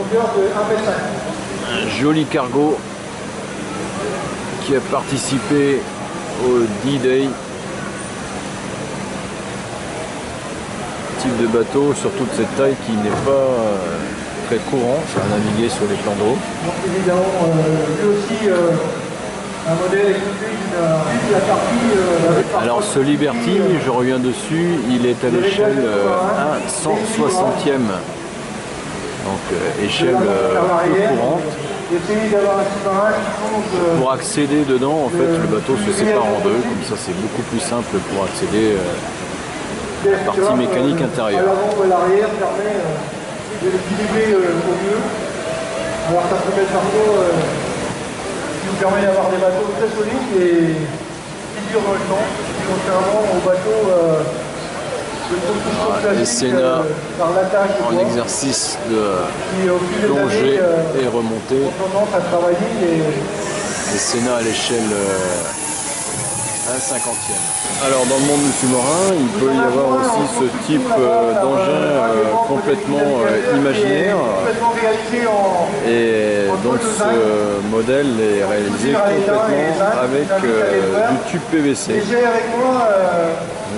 hauteur de 1,5 m. Un joli cargo qui a participé au D-Day. Type de bateau, surtout de cette taille qui n'est pas très courant à naviguer sur les plans d'eau. Donc évidemment, lui aussi, un modèle équipé d'une la partie. Alors ce Liberty, je reviens dessus, il est à l'échelle 1/160e. Donc échelle peu courante. Pour accéder dedans, en fait, le bateau se sépare en deux, comme ça c'est beaucoup plus simple pour accéder à la partie mécanique intérieure. L'avant ou l'arrière permet de l'équilibrer au mieux. Alors ça peut mettre parfois qui nous permet d'avoir des bateaux très solides et qui durent dans le temps, contrairement aux bateaux de construction classique par l'attache en exercice de plonger et remonter. Tendance à travailler et Sénat à l'échelle 1/50e. Alors dans le monde du sous-marin, il peut y avoir aussi ce type d'engin complètement imaginaire. Et donc ce modèle est réalisé complètement avec du tube PVC.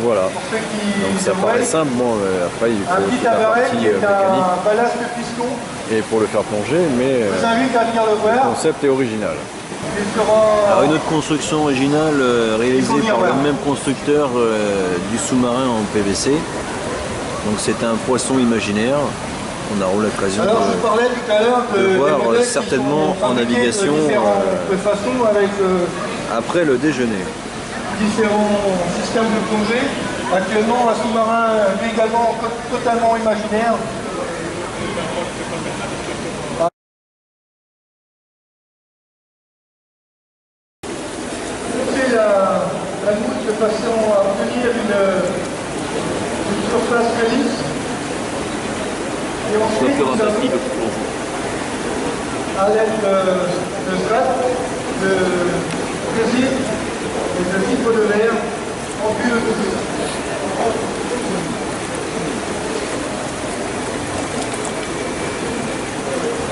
Voilà. Donc ça paraît simple, bon, après il faut toute la partie mécanique et pour le faire plonger, mais le concept est original. Alors une autre construction originale réalisée par le même constructeur du sous-marin en PVC. Donc c'est un poisson imaginaire. On aura l'occasion de voir certainement en navigation après le déjeuner. Différents systèmes de plongée. Actuellement, un sous-marin lui également totalement imaginaire. C'est la mousse de façon à obtenir une surface lisse. Et ensuite, nous avons, à l'aide de strap, de résine et de fibre de verre en bulle de couture.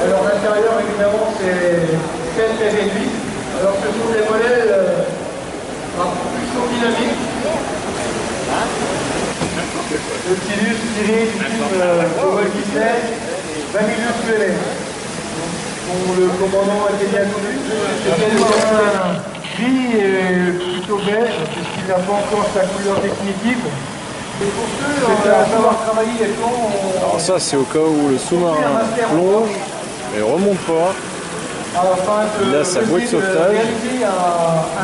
Alors l'intérieur évidemment c'est fait et réduit. Alors ce sont des modèles à propulsion dynamique. Le Nautilus tiré du film de Walt Disney, Vanillus Fuelet. Le commandant était bien connu. C'était un gris et plutôt beige, puisqu'il n'a pas encore sa couleur définitive. Et pour ceux à savoir travailler les plans, alors ça c'est au cas où le sous-marin plonge et remonte pas. Il a sa bouée de sauvetage.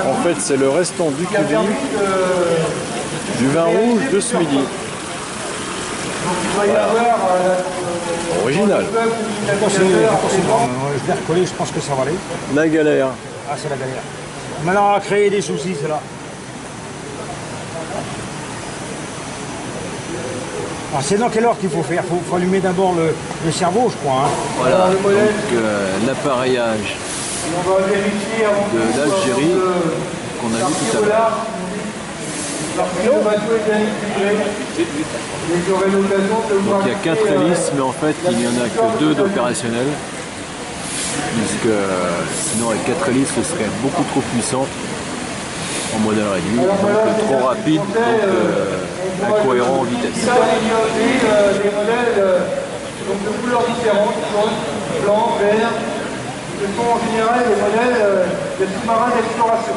En fait c'est le restant du cuivre du vin rouge de ce midi. Voilà. Original. Je vais recoller, je pense que ça va aller. La galère. Ah, c'est la galère. Maintenant, on va créer des soucis, c'est là. Alors, c'est dans quelle heure qu'il faut faire? Il faut allumer d'abord le cerveau, je crois. Hein. Voilà, donc l'appareillage de l'Algérie qu'on a vu tout à l'heure. Donc il n'y a qu'un hélice, mais en fait il n'y en a que deux d'opérationnels, puisque sinon avec 4 hélices ce serait beaucoup trop puissant en modèle réduit, donc trop rapide, donc incohérent en vitesse. Des modèles de couleurs différentes, jaune, blanc, vert, ce sont en général des modèles de sous-marins d'exploration.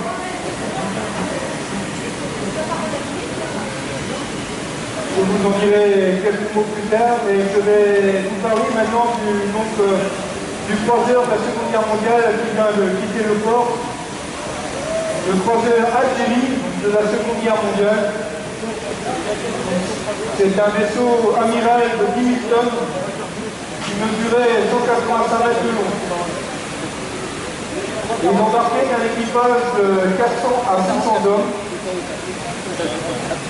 Je vous en dirai quelques mots plus tard, mais je vais vous parler maintenant du croiseur de la Seconde Guerre mondiale qui vient de quitter le port. Le croiseur Algérie de la Seconde Guerre mondiale. C'est un vaisseau amiral de 10 000 tonnes qui mesurait 185 mètres de long. Il embarquait un équipage de 400 à 500 hommes.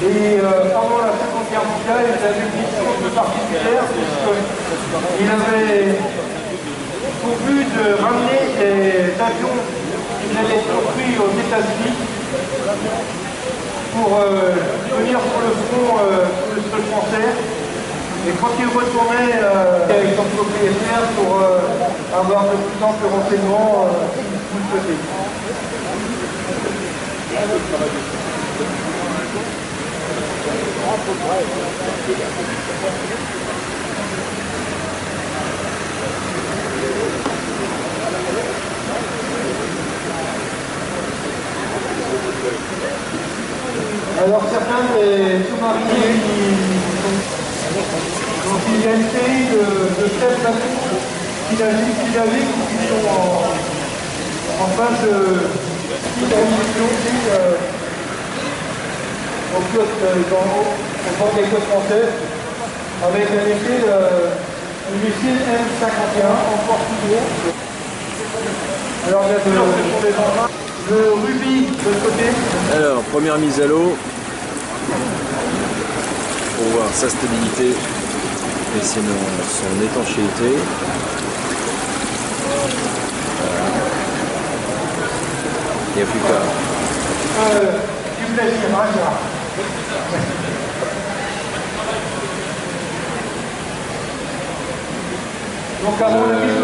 Et pendant la Seconde Guerre mondiale, il avait une mission un peu particulière puisqu'il avait pour but de ramener des avions qui allaient être construits aux États-Unis pour venir sur le front français. Et quand il retournait avec son propriétaire pour avoir de plus amples renseignements tout le côté. Alors certains des sous-mariniers donc il y a une série de 7 bateaux qui naviguent ou qui sont en phase de construction au bord des côtes françaises, avec un missile M51 encore plus gros. Alors il y a le rubis de l'autre côté. Alors, première mise à l'eau pour voir sa stabilité et sinon son étanchéité. Voilà. Il n'y a plus qu'à. Du plaisir, hein, ça. Donc à mon avis,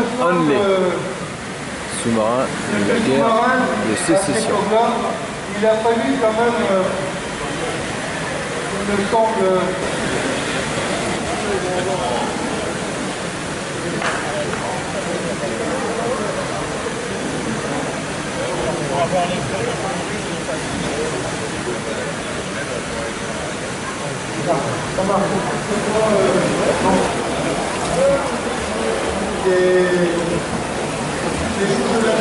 Sous-marin de la guerre de sécession. Il a fallu quand même, il me semble, ça marche. Des choses de la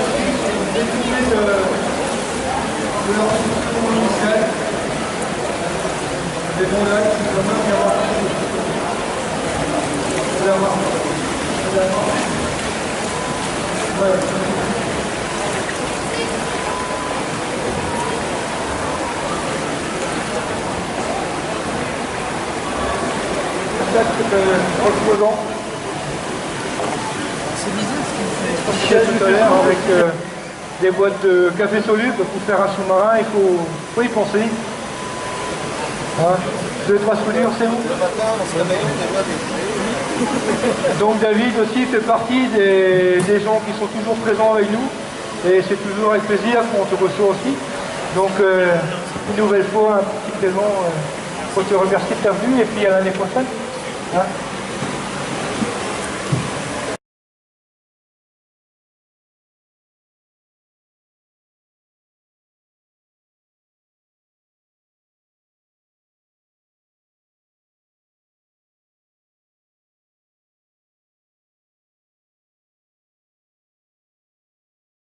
détournées de leur fonction initiale. Des bons lacs qui quand même y avoir. Ouais. Exposant. C'est bizarre ce qu'il fait. Tout à l'heure avec des boîtes de café soluble pour faire un sous-marin, il faut y penser. Hein, 2-3 soudures, c'est bon. Donc David aussi fait partie des gens qui sont toujours présents avec nous et c'est toujours avec plaisir qu'on te reçoit aussi. Donc une nouvelle fois un petit présent pour te remercier de ta venue et puis à l'année prochaine. Hein.